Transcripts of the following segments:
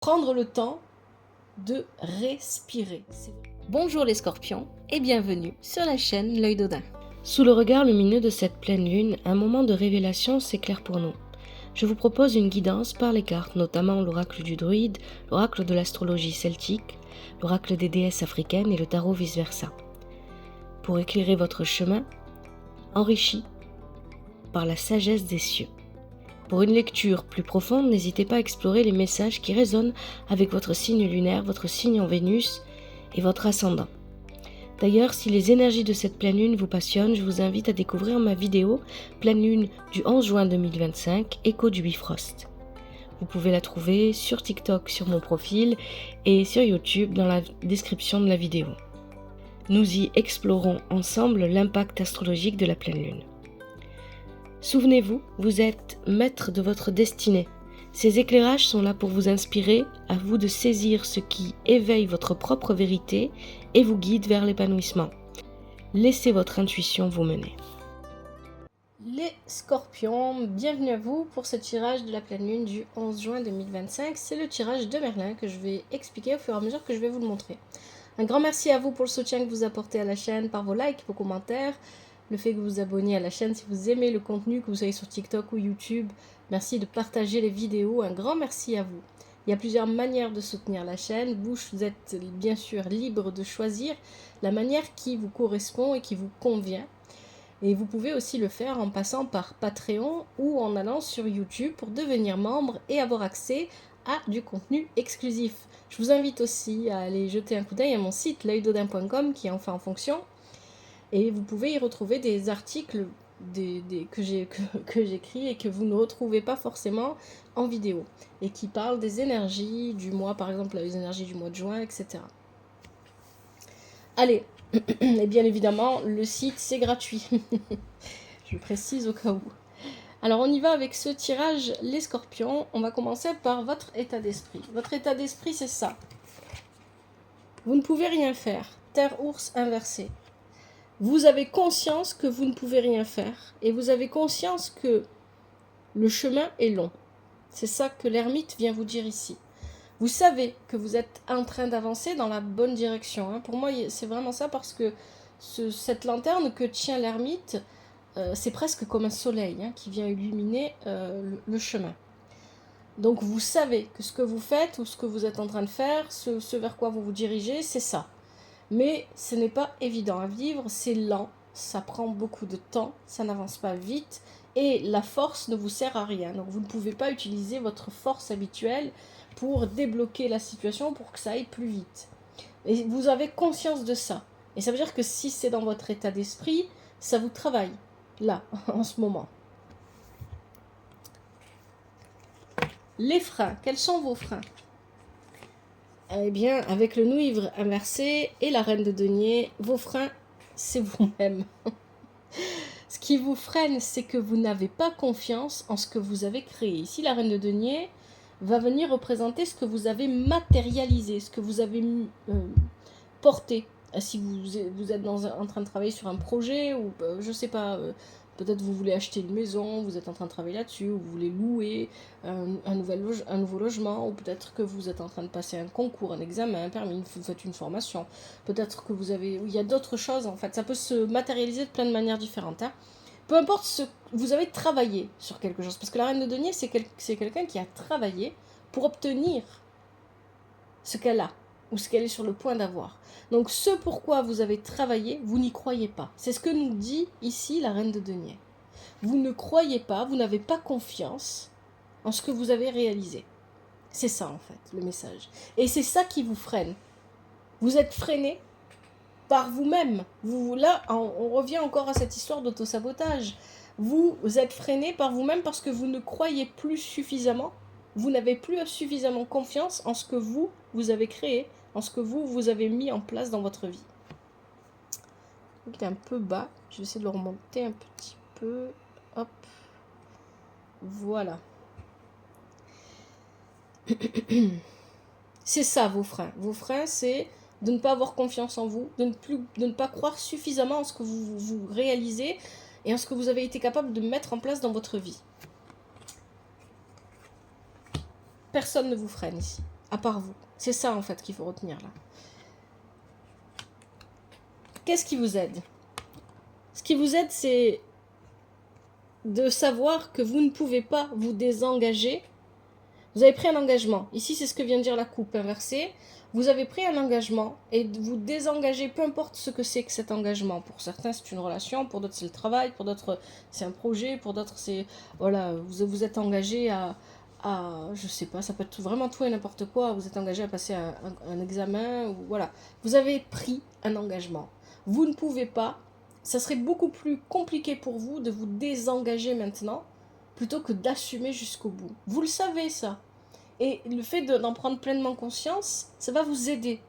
Prendre le temps de respirer. Bonjour les scorpions et bienvenue sur la chaîne L'Œil d'Odin. Sous le regard lumineux de cette pleine lune, un moment de révélation s'éclaire pour nous. Je vous propose une guidance par les cartes, notamment l'oracle du druide, l'oracle de l'astrologie celtique, l'oracle des déesses africaines et le tarot vice-versa. Pour éclairer votre chemin, enrichi par la sagesse des cieux. Pour une lecture plus profonde, n'hésitez pas à explorer les messages qui résonnent avec votre signe lunaire, votre signe en Vénus et votre ascendant. D'ailleurs, si les énergies de cette pleine lune vous passionnent, je vous invite à découvrir ma vidéo pleine lune du 11 juin 2025, Écho du Bifrost. Vous pouvez la trouver sur TikTok sur mon profil et sur YouTube dans la description de la vidéo. Nous y explorons ensemble l'impact astrologique de la pleine lune. Souvenez-vous, vous êtes maître de votre destinée. Ces éclairages sont là pour vous inspirer, à vous de saisir ce qui éveille votre propre vérité et vous guide vers l'épanouissement. Laissez votre intuition vous mener. Les scorpions, bienvenue à vous pour ce tirage de la pleine lune du 11 juin 2025. C'est le tirage de Merlin que je vais expliquer au fur et à mesure que je vais vous le montrer. Un grand merci à vous pour le soutien que vous apportez à la chaîne par vos likes, vos commentaires, le fait que vous vous abonnez à la chaîne si vous aimez le contenu, que vous soyez sur TikTok ou YouTube. Merci de partager les vidéos, un grand merci à vous. Il y a plusieurs manières de soutenir la chaîne. Vous êtes bien sûr libre de choisir la manière qui vous correspond et qui vous convient. Et vous pouvez aussi le faire en passant par Patreon ou en allant sur YouTube pour devenir membre et avoir accès à du contenu exclusif. Je vous invite aussi à aller jeter un coup d'œil à mon site l'œildodin.com qui est enfin en fonction. Et vous pouvez y retrouver des articles que j'écris et que vous ne retrouvez pas forcément en vidéo. Et qui parlent des énergies du mois, par exemple les énergies du mois de juin, etc. Allez, et bien évidemment, le site c'est gratuit. Je précise au cas où. Alors on y va avec ce tirage, les scorpions. On va commencer par votre état d'esprit. Votre état d'esprit c'est ça. Vous ne pouvez rien faire. Terre-ours inversé. Vous avez conscience que vous ne pouvez rien faire et vous avez conscience que le chemin est long. C'est ça que l'ermite vient vous dire ici. Vous savez que vous êtes en train d'avancer dans la bonne direction. Pour moi, c'est vraiment ça parce que cette lanterne que tient l'ermite, c'est presque comme un soleil qui vient illuminer le chemin. Donc vous savez que ce que vous faites ou ce que vous êtes en train de faire, ce vers quoi vous vous dirigez, c'est ça. Mais ce n'est pas évident à vivre, c'est lent, ça prend beaucoup de temps, ça n'avance pas vite et la force ne vous sert à rien. Donc vous ne pouvez pas utiliser votre force habituelle pour débloquer la situation, pour que ça aille plus vite. Et vous avez conscience de ça. Et ça veut dire que si c'est dans votre état d'esprit, ça vous travaille, là, en ce moment. Les freins, quels sont vos freins ? Eh bien, avec le nou-ivre inversé et la reine de denier, vos freins, c'est vous-même. Ce qui vous freine, c'est que vous n'avez pas confiance en ce que vous avez créé. Ici, la reine de denier va venir représenter ce que vous avez matérialisé, ce que vous avez porté. Si vous êtes en train de travailler sur un projet, ou je ne sais pas, peut-être vous voulez acheter une maison, vous êtes en train de travailler là-dessus, ou vous voulez louer un nouveau logement, ou peut-être que vous êtes en train de passer un concours, un examen, un permis, vous faites une formation, peut-être que il y a d'autres choses en fait, ça peut se matérialiser de plein de manières différentes. Peu importe vous avez travaillé sur quelque chose, parce que la reine de denier, c'est quelqu'un qui a travaillé pour obtenir ce qu'elle a, ou ce qu'elle est sur le point d'avoir. Donc ce pourquoi vous avez travaillé, vous n'y croyez pas. C'est ce que nous dit ici la reine de denier. Vous ne croyez pas, vous n'avez pas confiance en ce que vous avez réalisé. C'est ça en fait, le message. Et c'est ça qui vous freine. Vous êtes freiné par vous-même. Là, on revient encore à cette histoire d'autosabotage. Vous êtes freiné par vous-même parce que vous ne croyez plus suffisamment. Vous n'avez plus suffisamment confiance en ce que vous avez créé, en ce que vous avez mis en place dans votre vie. Il est un peu bas. Je vais essayer de le remonter un petit peu. Hop. Voilà. C'est ça vos freins. Vos freins, c'est de ne pas avoir confiance en vous, de ne pas croire suffisamment en ce que vous réalisez et en ce que vous avez été capable de mettre en place dans votre vie. Personne ne vous freine ici. à part vous. C'est ça en fait qu'il faut retenir là. Qu'est-ce qui vous aide? Ce qui vous aide, c'est de savoir que vous ne pouvez pas vous désengager. Vous avez pris un engagement. Ici, c'est ce que vient de dire la coupe inversée. Vous avez pris un engagement et vous désengager, peu importe ce que c'est que cet engagement. Pour certains, c'est une relation, pour d'autres, c'est le travail, pour d'autres, c'est un projet, pour d'autres, c'est... Voilà, vous êtes engagé à je sais pas, ça peut être vraiment tout et n'importe quoi. Vous êtes engagé à passer un examen, ou voilà. Vous avez pris un engagement. Vous ne pouvez pas, ça serait beaucoup plus compliqué pour vous de vous désengager maintenant, plutôt que d'assumer jusqu'au bout. Vous le savez, ça. Et le fait d'en prendre pleinement conscience, ça va vous aider.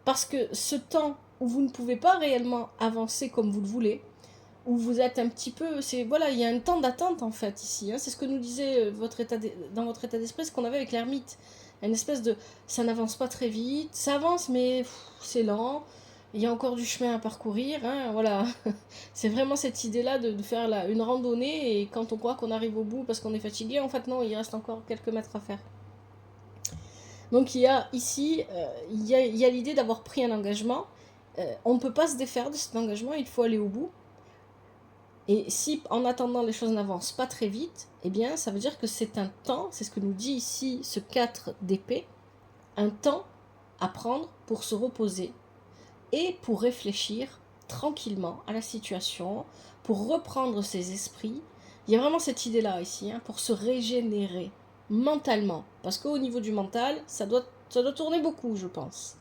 Parce que ce temps où vous ne pouvez pas réellement avancer comme vous le voulez, où vous êtes un petit peu... Voilà, il y a un temps d'attente en fait ici. Hein, c'est ce que nous disait dans votre état d'esprit, ce qu'on avait avec l'ermite. Une espèce de... Ça n'avance pas très vite, ça avance mais c'est lent. Il y a encore du chemin à parcourir, hein, voilà. C'est vraiment cette idée-là de faire une randonnée et quand on croit qu'on arrive au bout parce qu'on est fatigué, en fait non, il reste encore quelques mètres à faire. Donc il y a ici, il y a l'idée d'avoir pris un engagement. On ne peut pas se défaire de cet engagement, il faut aller au bout. Et si en attendant les choses n'avancent pas très vite, eh bien ça veut dire que c'est un temps, c'est ce que nous dit ici ce 4 d'épée, un temps à prendre pour se reposer et pour réfléchir tranquillement à la situation, pour reprendre ses esprits. Il y a vraiment cette idée-là ici, hein, pour se régénérer mentalement. Parce qu'au niveau du mental, ça doit tourner beaucoup, je pense.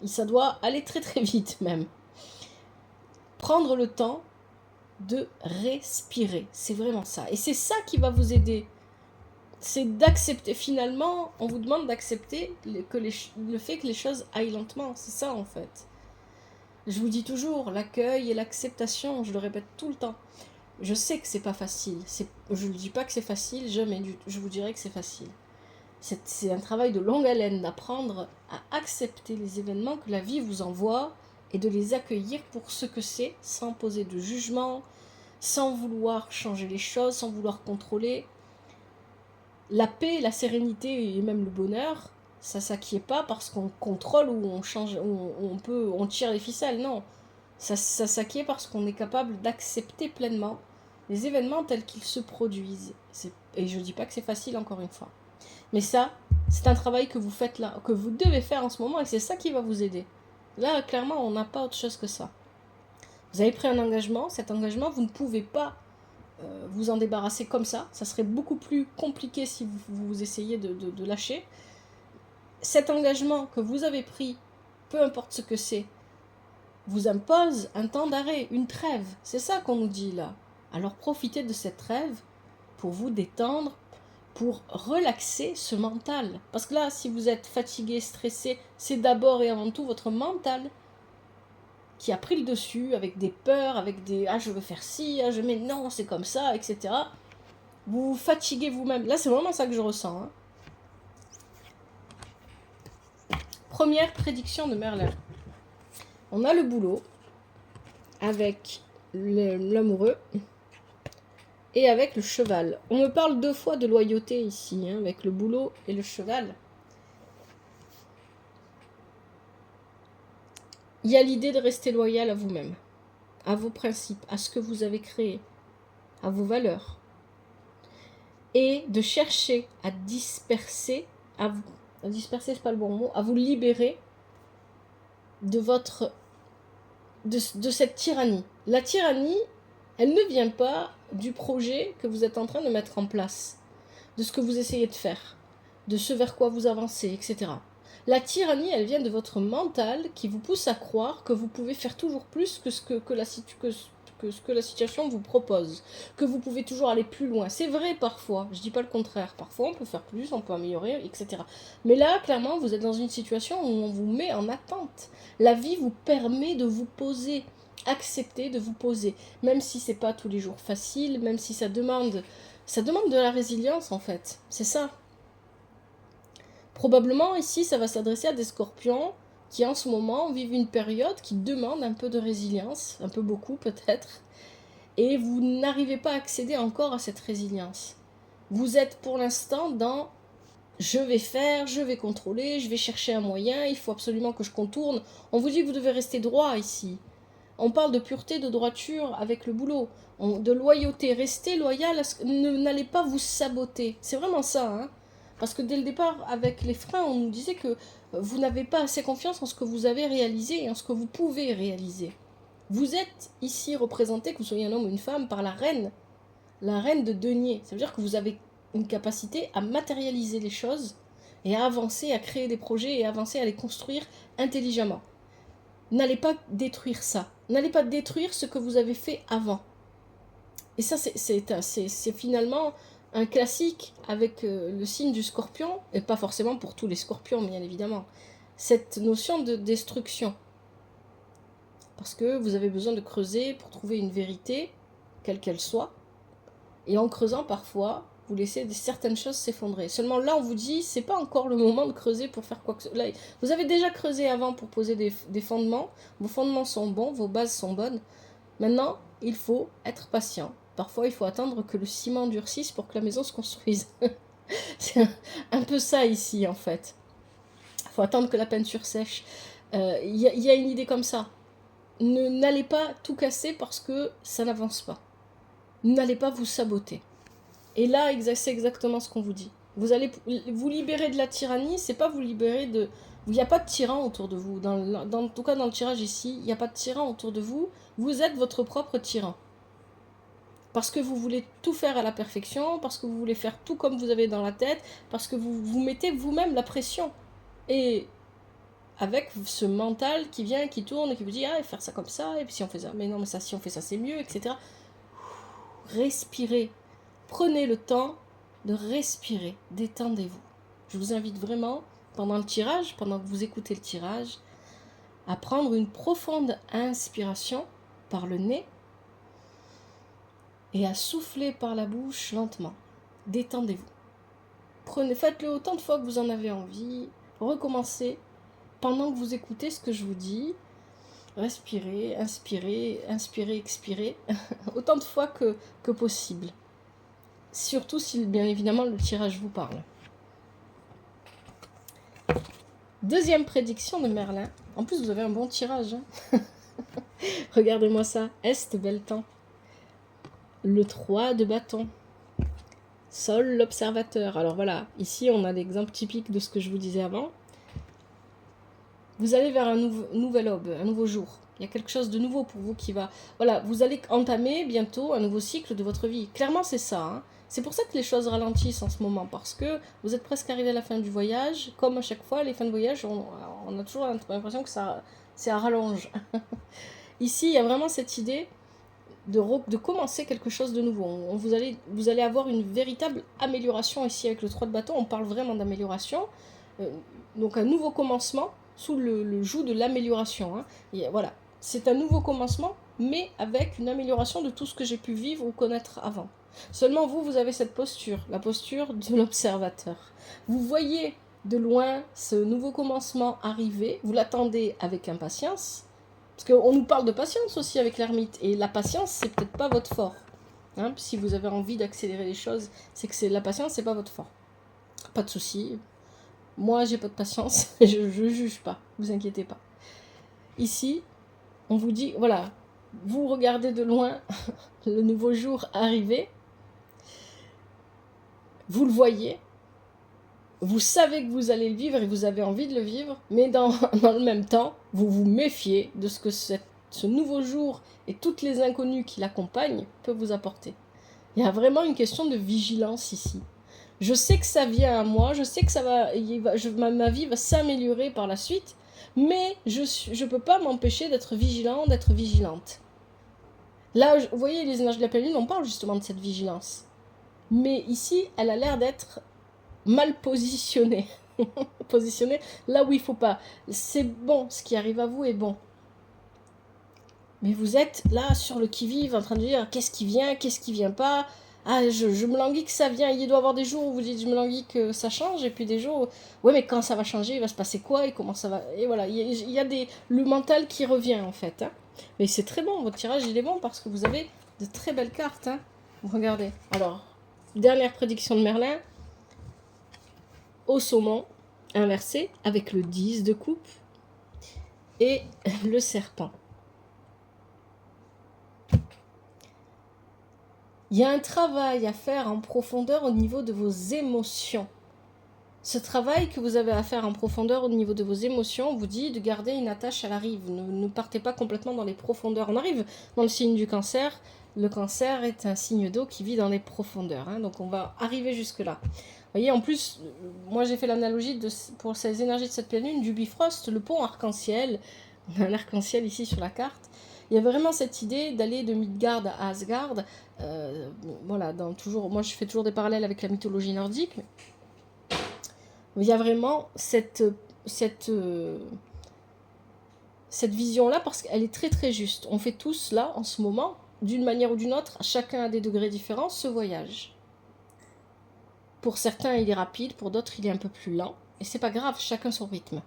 Et ça doit aller très très vite même. Prendre le temps de respirer, c'est vraiment ça. Et c'est ça qui va vous aider. C'est d'accepter, finalement, on vous demande d'accepter le fait que les choses aillent lentement. C'est ça en fait. Je vous dis toujours, l'accueil et l'acceptation, je le répète tout le temps. Je sais que c'est pas facile. Je ne dis pas que c'est facile, jamais je vous dirais que c'est facile. C'est un travail de longue haleine d'apprendre à accepter les événements que la vie vous envoie et de les accueillir pour ce que c'est, sans poser de jugement, sans vouloir changer les choses, sans vouloir contrôler. La paix, la sérénité et même le bonheur, ça s'acquiert pas parce qu'on contrôle ou on change, on tire les ficelles, non. Ça s'acquiert parce qu'on est capable d'accepter pleinement les événements tels qu'ils se produisent. Et je dis pas que c'est facile, encore une fois. Mais ça, c'est un travail que vous faites là, que vous devez faire en ce moment, et c'est ça qui va vous aider. Là, clairement, on n'a pas autre chose que ça. Vous avez pris un engagement, cet engagement, vous ne pouvez pas vous en débarrasser comme ça. Ça serait beaucoup plus compliqué si vous essayez de lâcher. Cet engagement que vous avez pris, peu importe ce que c'est, vous impose un temps d'arrêt, une trêve. C'est ça qu'on nous dit là. Alors profitez de cette trêve pour vous détendre, pour relaxer ce mental. Parce que là, si vous êtes fatigué, stressé, c'est d'abord et avant tout votre mental qui a pris le dessus avec des peurs, avec des « ah, je veux faire ci, ah, mais non, c'est comme ça, etc. » Vous vous fatiguez vous-même. Là, c'est vraiment ça que je ressens. Hein. Première prédiction de Merlin. On a le boulot avec l'amoureux et avec le cheval. On me parle 2 fois de loyauté ici, hein, avec le boulot et le cheval. Il y a l'idée de rester loyal à vous-même, à vos principes, à ce que vous avez créé, à vos valeurs. Et de chercher à disperser, disperser c'est pas le bon mot, à vous libérer de cette tyrannie. La tyrannie, elle ne vient pas du projet que vous êtes en train de mettre en place, de ce que vous essayez de faire, de ce vers quoi vous avancez, etc. La tyrannie, elle vient de votre mental qui vous pousse à croire que vous pouvez faire toujours plus que ce que la situation vous propose, que vous pouvez toujours aller plus loin. C'est vrai parfois, je dis pas le contraire. Parfois, on peut faire plus, on peut améliorer, etc. Mais là, clairement, vous êtes dans une situation où on vous met en attente. La vie vous permet de vous poser, accepter de vous poser, même si c'est pas tous les jours facile, même si ça demande de la résilience en fait. C'est ça. Probablement ici, ça va s'adresser à des scorpions qui en ce moment vivent une période qui demande un peu de résilience, un peu beaucoup peut-être, et vous n'arrivez pas à accéder encore à cette résilience. Vous êtes pour l'instant dans je vais faire, je vais contrôler, je vais chercher un moyen, il faut absolument que je contourne. On vous dit que vous devez rester droit ici. On parle de pureté, de droiture avec le boulot, de loyauté. Restez loyal, n'allez pas vous saboter. C'est vraiment ça, hein. Parce que dès le départ, avec les freins, on nous disait que vous n'avez pas assez confiance en ce que vous avez réalisé et en ce que vous pouvez réaliser. Vous êtes ici représenté, que vous soyez un homme ou une femme, par la reine de denier. Ça veut dire que vous avez une capacité à matérialiser les choses et à avancer, à créer des projets et à avancer, à les construire intelligemment. N'allez pas détruire ça. N'allez pas détruire ce que vous avez fait avant. Et ça, c'est finalement un classique avec le signe du scorpion, et pas forcément pour tous les scorpions, bien évidemment. Cette notion de destruction. Parce que vous avez besoin de creuser pour trouver une vérité, quelle qu'elle soit. Et en creusant, parfois, vous laissez certaines choses s'effondrer. Seulement là, on vous dit, c'est pas encore le moment de creuser pour faire quoi que ce soit. Vous avez déjà creusé avant pour poser des fondements. Vos fondements sont bons, vos bases sont bonnes. Maintenant, il faut être patient. Parfois, il faut attendre que le ciment durcisse pour que la maison se construise. C'est un peu ça ici, en fait. Il faut attendre que la peinture sèche. Y a une idée comme ça. N'allez pas tout casser parce que ça n'avance pas. N'allez pas vous saboter. Et là, c'est exactement ce qu'on vous dit. Vous allez vous libérer de la tyrannie, c'est pas vous libérer de... Il n'y a pas de tyran autour de vous. En tout cas, dans le tirage ici, il n'y a pas de tyran autour de vous. Vous êtes votre propre tyran. Parce que vous voulez tout faire à la perfection, parce que vous voulez faire tout comme vous avez dans la tête, parce que vous mettez vous-même la pression. Et avec ce mental qui vient, qui tourne, et qui vous dit, ah, faire ça comme ça, et puis si on fait ça, mais non, mais ça, si on fait ça, c'est mieux, etc. Respirez. Prenez le temps de respirer, détendez-vous. Je vous invite vraiment, pendant le tirage, pendant que vous écoutez le tirage, à prendre une profonde inspiration par le nez et à souffler par la bouche lentement. Détendez-vous. Faites-le autant de fois que vous en avez envie. Recommencez pendant que vous écoutez ce que je vous dis. Respirez, inspirez, inspirez, expirez, autant de fois que possible. Surtout si, bien évidemment, le tirage vous parle. Deuxième prédiction de Merlin. En plus, vous avez un bon tirage. Hein. Regardez-moi ça. Est, bel temps. Le 3 de bâton. Sol, l'observateur. Alors voilà, ici, on a l'exemple typique de ce que je vous disais avant. Vous allez vers un nouvel aube, un nouveau jour. Il y a quelque chose de nouveau pour vous qui va... Voilà, vous allez entamer bientôt un nouveau cycle de votre vie. Clairement, c'est ça. Hein. C'est pour ça que les choses ralentissent en ce moment, parce que vous êtes presque arrivé à la fin du voyage. Comme à chaque fois, les fins de voyage, on a toujours l'impression que c'est à rallonge. Ici, il y a vraiment cette idée de commencer quelque chose de nouveau. Vous allez avoir une véritable amélioration ici avec le 3 de bâton. On parle vraiment d'amélioration. Donc un nouveau commencement sous le joug de l'amélioration. Hein. Voilà, c'est un nouveau commencement, mais avec une amélioration de tout ce que j'ai pu vivre ou connaître avant. Seulement vous avez cette posture, la posture de l'observateur. Vous voyez de loin ce nouveau commencement arriver, vous l'attendez avec impatience, parce qu'on nous parle de patience aussi avec l'ermite, et la patience, c'est peut-être pas votre fort. Hein, si vous avez envie d'accélérer les choses, c'est que la patience, c'est pas votre fort. Pas de souci. Moi, j'ai pas de patience, je juge pas, vous inquiétez pas. Ici, on vous dit, voilà, vous regardez de loin le nouveau jour arriver, vous le voyez, vous savez que vous allez le vivre et vous avez envie de le vivre, mais dans le même temps, vous vous méfiez de ce que ce nouveau jour et toutes les inconnues qui l'accompagnent peuvent vous apporter. Il y a vraiment une question de vigilance ici. Je sais que ça vient à moi, je sais que ma vie va s'améliorer par la suite, mais je ne peux pas m'empêcher d'être vigilant, d'être vigilante. Là, vous voyez, les images de la pleine lune, on parle justement de cette vigilance. Mais ici, elle a l'air d'être mal positionnée. Positionnée là où il ne faut pas. C'est bon, ce qui arrive à vous est bon. Mais vous êtes là, sur le qui-vive, en train de dire qu'est-ce qui vient pas. Ah, je me languis que ça vient. Il doit y avoir des jours où vous dites je me languis que ça change, et puis des jours où, ouais, mais quand ça va changer, il va se passer quoi, et comment ça va. Et voilà, il y a le mental qui revient en fait. Hein. Mais c'est très bon, votre tirage il est bon parce que vous avez de très belles cartes. Hein. Regardez. Alors, dernière prédiction de Merlin. au saumon inversé avec le 10 de coupe et le serpent. Il y a un travail à faire en profondeur au niveau de vos émotions. Ce travail que vous avez à faire en profondeur au niveau de vos émotions vous dit de garder une attache à la rive. Ne partez pas complètement dans les profondeurs. On arrive dans le signe du cancer. Le cancer est un signe d'eau qui vit dans les profondeurs. Donc on va arriver jusque-là. Vous voyez, en plus, moi j'ai fait l'analogie pour ces énergies de cette pleine lune du Bifrost, le pont arc-en-ciel. On a un arc-en-ciel ici sur la carte. Il y a vraiment cette idée d'aller de Midgard à Asgard. Voilà, moi je fais toujours des parallèles avec la mythologie nordique. Il y a vraiment cette vision-là parce qu'elle est très très juste. On fait tous là, en ce moment, d'une manière ou d'une autre, chacun à des degrés différents, ce voyage. Pour certains, il est rapide, pour d'autres, il est un peu plus lent. Et c'est pas grave, chacun son rythme.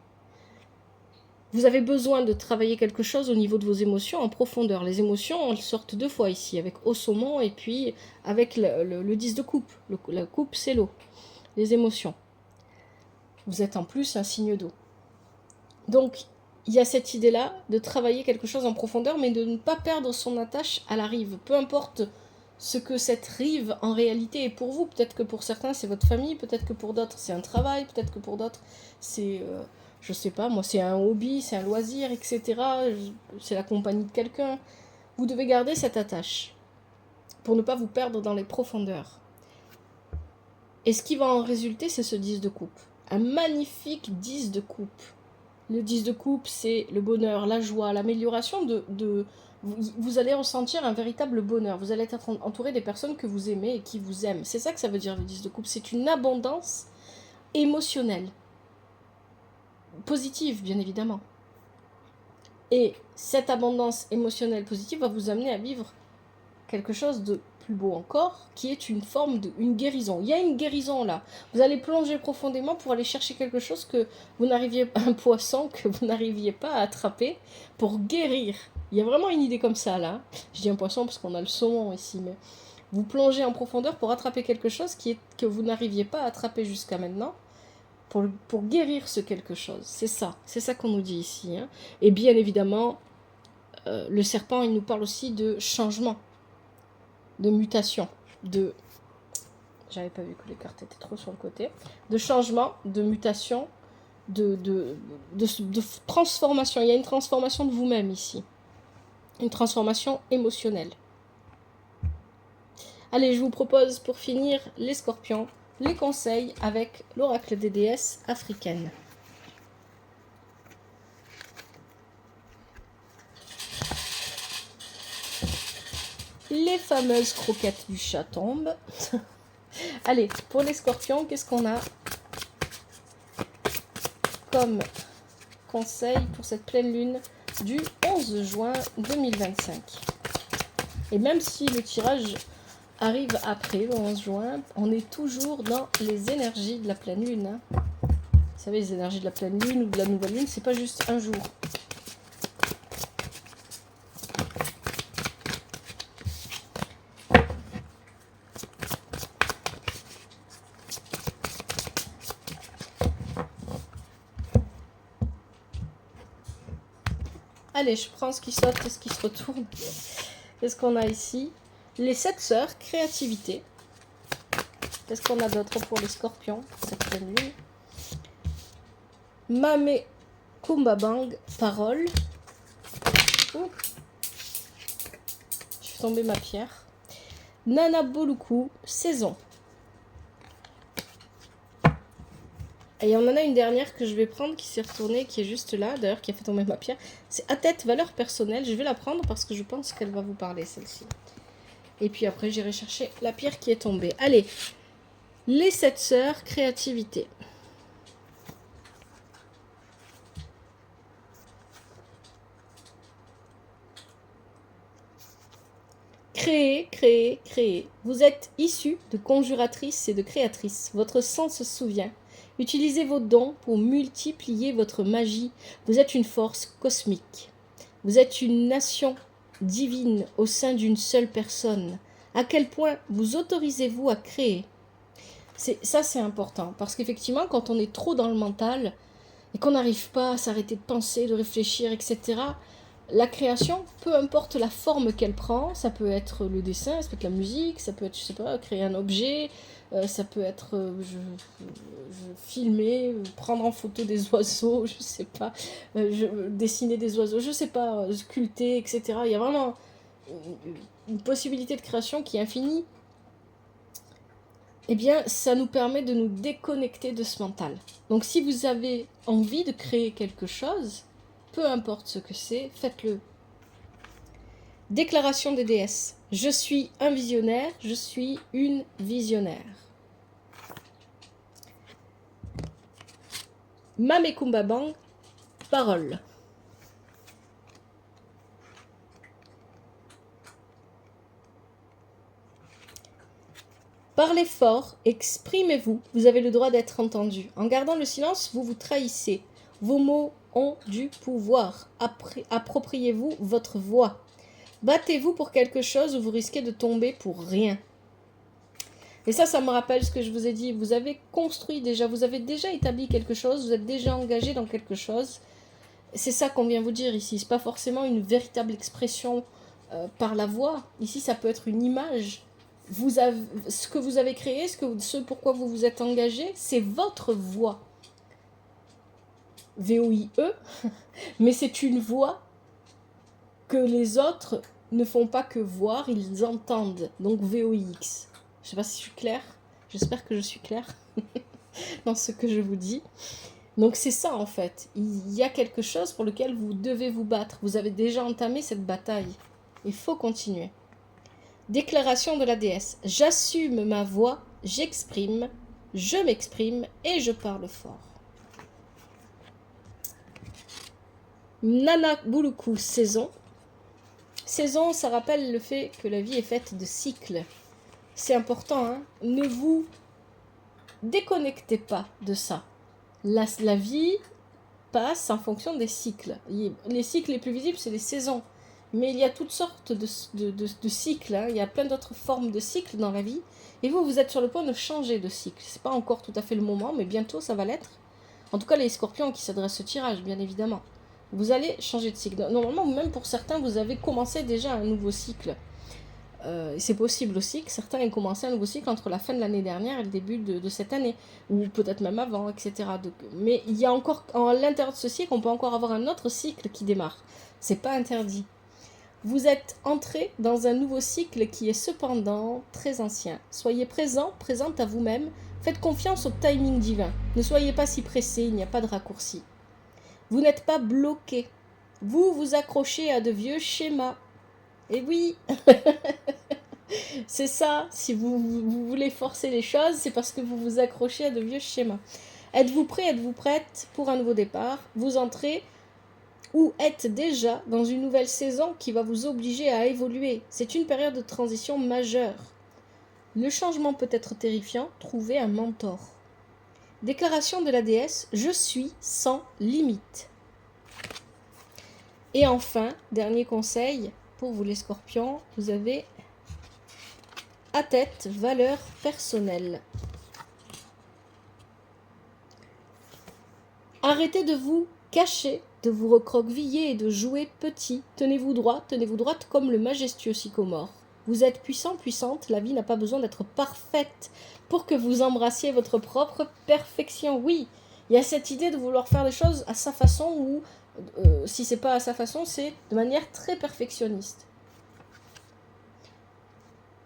Vous avez besoin de travailler quelque chose au niveau de vos émotions en profondeur. Les émotions, elles sortent 2 fois ici, avec au saumon et puis avec le 10 de coupe. La coupe, c'est l'eau. Les émotions. Vous êtes en plus un signe d'eau. Donc, il y a cette idée-là de travailler quelque chose en profondeur, mais de ne pas perdre son attache à la rive. Peu importe ce que cette rive en réalité est pour vous. Peut-être que pour certains, c'est votre famille, peut-être que pour d'autres, c'est un travail, peut-être que pour d'autres, c'est, je sais pas, moi, c'est un hobby, c'est un loisir, etc. C'est la compagnie de quelqu'un. Vous devez garder cette attache pour ne pas vous perdre dans les profondeurs. Et ce qui va en résulter, c'est ce 10 de coupe. Un magnifique 10 de coupe. Le 10 de coupe, c'est le bonheur, la joie, l'amélioration vous allez ressentir un véritable bonheur. Vous allez être entouré des personnes que vous aimez et qui vous aiment. C'est ça que ça veut dire le 10 de coupe. C'est une abondance émotionnelle. Positive, bien évidemment. Et cette abondance émotionnelle positive va vous amener à vivre quelque chose de plus beau encore, qui est une forme une guérison. Il y a une guérison là. Vous allez plonger profondément pour aller chercher quelque chose que vous n'arriviez pas, un poisson que vous n'arriviez pas à attraper, pour guérir. Il y a vraiment une idée comme ça là. Je dis un poisson parce qu'on a le saumon ici, mais vous plongez en profondeur pour attraper quelque chose que vous n'arriviez pas à attraper jusqu'à maintenant, pour guérir ce quelque chose. C'est ça qu'on nous dit ici. Et bien évidemment, le serpent, il nous parle aussi de changement, de mutation, j'avais pas vu que les cartes étaient trop sur le côté, de changement, de mutation, de transformation. Il y a une transformation de vous-même ici, une transformation émotionnelle. Allez, je vous propose pour finir les scorpions, les conseils avec l'oracle des déesses africaines. Les fameuses croquettes du chat tombent. Allez, pour les scorpions, qu'est-ce qu'on a comme conseil pour cette pleine lune du 11 juin 2025? Et même si le tirage arrive après le 11 juin, on est toujours dans les énergies de la pleine lune. Vous savez, les énergies de la pleine lune ou de la nouvelle lune, c'est pas juste un jour. Allez, je prends ce qui saute et ce qui se retourne. Qu'est-ce qu'on a ici? Les 7 sœurs, créativité. Qu'est-ce qu'on a d'autre pour les scorpions, cette pleine lune? Mame Kumbabang, parole. Ouh. Je fais tomber ma pierre. Nana Boluku, saison. Et on en a une dernière que je vais prendre qui s'est retournée, qui est juste là, d'ailleurs, qui a fait tomber ma pierre. C'est Atet, valeur personnelle. Je vais la prendre parce que je pense qu'elle va vous parler, celle-ci. Et puis après, j'irai chercher la pierre qui est tombée. Allez, les 7 sœurs, créativité. Créer, créer, créer. Vous êtes issus de conjuratrices et de créatrices. Votre sang se souvient. Utilisez vos dons pour multiplier votre magie. Vous êtes une force cosmique. Vous êtes une nation divine au sein d'une seule personne. À quel point vous autorisez-vous à créer? Ça, c'est important. Parce qu'effectivement, quand on est trop dans le mental et qu'on n'arrive pas à s'arrêter de penser, de réfléchir, etc., la création, peu importe la forme qu'elle prend, ça peut être le dessin, ça peut être la musique, ça peut être, je sais pas, créer un objet, ça peut être filmer, prendre en photo des oiseaux, je sais pas, dessiner des oiseaux, je sais pas, sculpter, etc. Il y a vraiment une possibilité de création qui est infinie. Eh bien, ça nous permet de nous déconnecter de ce mental. Donc si vous avez envie de créer quelque chose, peu importe ce que c'est, faites-le. Déclaration des déesses. Je suis un visionnaire, je suis une visionnaire. Mame Kumbabang, parole. Parlez fort, exprimez-vous, vous avez le droit d'être entendu. En gardant le silence, vous vous trahissez. Vos mots ont du pouvoir. Appropriez-vous votre voix. Battez-vous pour quelque chose ou vous risquez de tomber pour rien. Et ça me rappelle ce que je vous ai dit. Vous avez construit déjà, vous avez déjà établi quelque chose, vous êtes déjà engagé dans quelque chose. C'est ça qu'on vient vous dire ici. C'est pas forcément une véritable expression par la voix. Ici, ça peut être une image. Ce que vous avez créé, ce pourquoi vous vous êtes engagé, c'est votre voix. V-O-I-E, mais c'est une voix que les autres ne font pas que voir, ils entendent. Donc V-O-I-X. Je ne sais pas si je suis claire. J'espère que je suis claire dans ce que je vous dis. Donc c'est ça en fait. Il y a quelque chose pour lequel vous devez vous battre. Vous avez déjà entamé cette bataille. Il faut continuer. Déclaration de la déesse. J'assume ma voix, j'exprime, je m'exprime et je parle fort. Nana Buluku, saison. Saison, ça rappelle le fait que la vie est faite de cycles. C'est important, hein. Ne vous déconnectez pas de ça. La vie passe en fonction des cycles. Les cycles les plus visibles, c'est les saisons. Mais il y a toutes sortes de cycles. Hein. Il y a plein d'autres formes de cycles dans la vie. Et vous êtes sur le point de changer de cycle. C'est pas encore tout à fait le moment, mais bientôt ça va l'être. En tout cas, les scorpions qui s'adressent au tirage, bien évidemment. Vous allez changer de cycle. Normalement, même pour certains, vous avez commencé déjà un nouveau cycle. C'est possible aussi que certains aient commencé un nouveau cycle entre la fin de l'année dernière et le début de cette année, ou peut-être même avant, etc. Mais il y a encore, à l'intérieur de ce cycle, on peut encore avoir un autre cycle qui démarre. C'est pas interdit. Vous êtes entré dans un nouveau cycle qui est cependant très ancien. Soyez présente à vous-même, faites confiance au timing divin. Ne soyez pas si pressé, il n'y a pas de raccourci. Vous n'êtes pas bloqué. Vous vous accrochez à de vieux schémas. Et oui, c'est ça, si vous voulez forcer les choses, c'est parce que vous vous accrochez à de vieux schémas. Êtes-vous prêt, êtes-vous prête pour un nouveau départ? Vous entrez ou êtes déjà dans une nouvelle saison qui va vous obliger à évoluer. C'est une période de transition majeure. Le changement peut être terrifiant, trouvez un mentor. Déclaration de la déesse, je suis sans limite. Et enfin, dernier conseil, pour vous les scorpions, vous avez à tête, valeur personnelle. Arrêtez de vous cacher, de vous recroqueviller et de jouer petit. Tenez-vous droite comme le majestueux sycomore. Vous êtes puissant, puissante, la vie n'a pas besoin d'être parfaite pour que vous embrassiez votre propre perfection. Oui, il y a cette idée de vouloir faire les choses à sa façon ou si c'est pas à sa façon, c'est de manière très perfectionniste.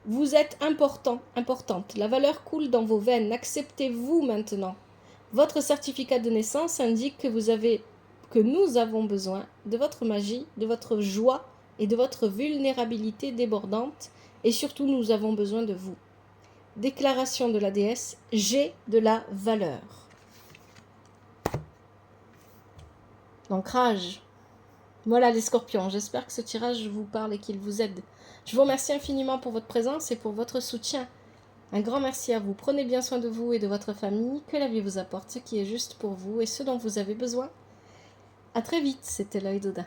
Vous êtes importante. La valeur coule dans vos veines. Acceptez-vous maintenant. Votre certificat de naissance indique que nous avons besoin de votre magie, de votre joie et de votre vulnérabilité débordante. Et surtout, nous avons besoin de vous. Déclaration de la déesse, j'ai de la valeur. L'ancrage. Voilà les scorpions, j'espère que ce tirage vous parle et qu'il vous aide. Je vous remercie infiniment pour votre présence et pour votre soutien. Un grand merci à vous. Prenez bien soin de vous et de votre famille. Que la vie vous apporte ce qui est juste pour vous et ce dont vous avez besoin. À très vite, c'était l'œil d'Odin.